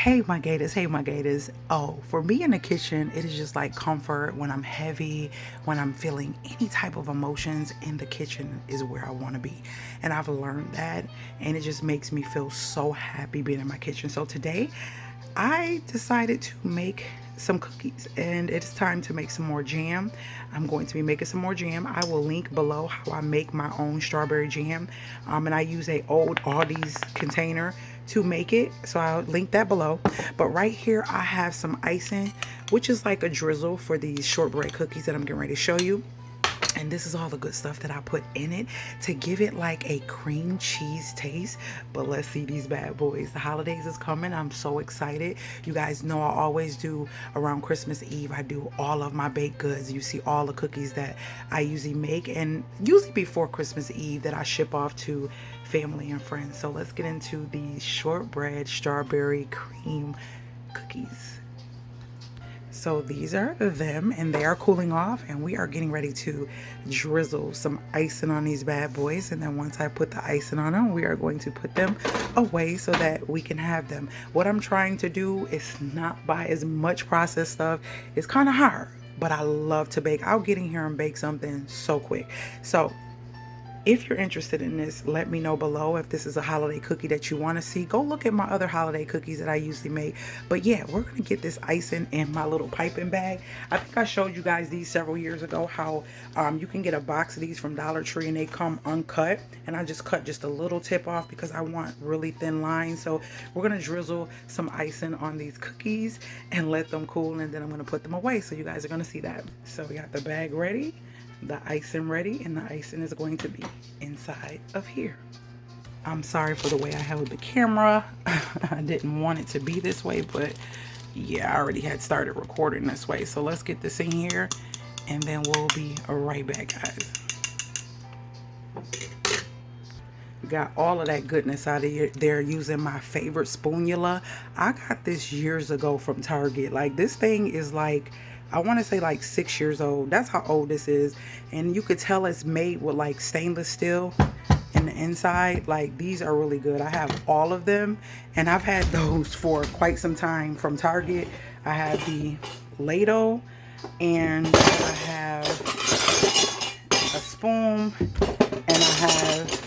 Hey my gators, hey my gators. Oh, for me in the kitchen, it is just like comfort when I'm heavy, when I'm feeling any type of emotions. In the kitchen is where I want to be. And I've learned that, and it just makes me feel so happy being in my kitchen. So today I decided to make some cookies, and it's time to make some more jam. I'm going to be making some more jam. I will link below how I make my own strawberry jam, and I use a old Aldi's container to make it, so I'll link that below. But right here I have some icing, which is like a drizzle for these shortbread cookies that I'm getting ready to show you. And this is all the good stuff that I put in it to give it like a cream cheese taste. But let's see these bad boys. The holidays is coming. I'm so excited. You guys know I always do around Christmas Eve. I do all of my baked goods. You see all the cookies that I usually make, and usually before Christmas Eve that I ship off to family and friends. So let's get into these shortbread strawberry cream cookies. So these are them, and they are cooling off, and we are getting ready to drizzle some icing on these bad boys. And then once I put the icing on them, we are going to put them away so that we can have them. What I'm trying to do is not buy as much processed stuff. It's kind of hard, but I love to bake. I'll get in here and bake something so quick. So if you're interested in this, let me know below. If this is a holiday cookie that you want to see, go look at my other holiday cookies that I usually make. But yeah, we're going to get this icing in my little piping bag. I think I showed you guys these several years ago, how you can get a box of these from Dollar Tree and they come uncut. And I just cut just a little tip off because I want really thin lines. So we're going to drizzle some icing on these cookies and let them cool. And then I'm going to put them away. So you guys are going to see that. So we got the bag ready, the icing ready, and the icing is going to be inside of here. I'm sorry for the way I held the camera. I didn't want it to be this way, but yeah, I already had started recording this way. So let's get this in here, and then we'll be right back, guys. Got all of that goodness out of there using my favorite spoonula. I got this years ago from Target. Like, this thing is like, I want to say like 6 years old. That's how old this is. And you could tell it's made with like stainless steel in the inside. Like, these are really good. I have all of them, and I've had those for quite some time from Target. I have the ladle, and I have a spoon, and I have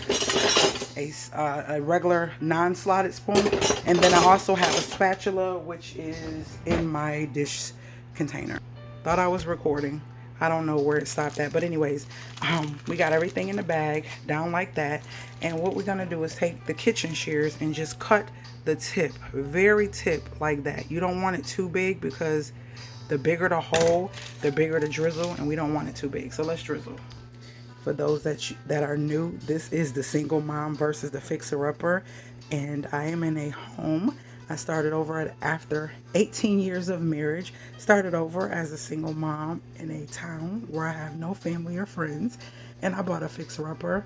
a regular non-slotted spoon, and then I also have a spatula, which is in my dish container. Thought I was recording. I don't know where it stopped at, but anyways, we got everything in the bag down like that. And what we're gonna do is take the kitchen shears and just cut the tip, very tip like that. You don't want it too big because the bigger the hole, the bigger the drizzle, and we don't want it too big. So let's drizzle. For those that are new, this is the single mom versus the fixer-upper, and I am in a home. I started over after 18 years of marriage, started over as a single mom in a town where I have no family or friends, and I bought a fixer-upper,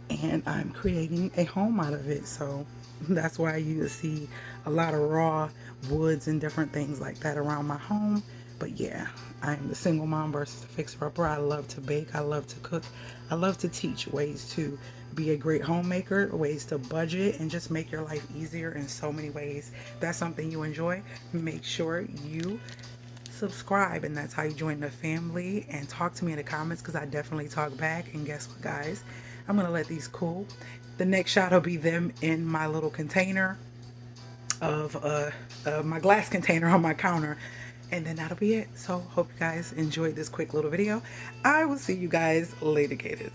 and I'm creating a home out of it. So that's why you see a lot of raw woods and different things like that around my home. But yeah, I'm the single mom versus the fixer-upper. I love to bake. I love to cook. I love to teach ways to be a great homemaker, ways to budget, and just make your life easier in so many ways. If that's something you enjoy, make sure you subscribe, and that's how you join the family. And talk to me in the comments, because I definitely talk back. And guess what, guys? I'm going to let these cool. The next shot will be them in my little container of my glass container on my counter. And then that'll be it. So hope you guys enjoyed this quick little video. I will see you guys later, gators.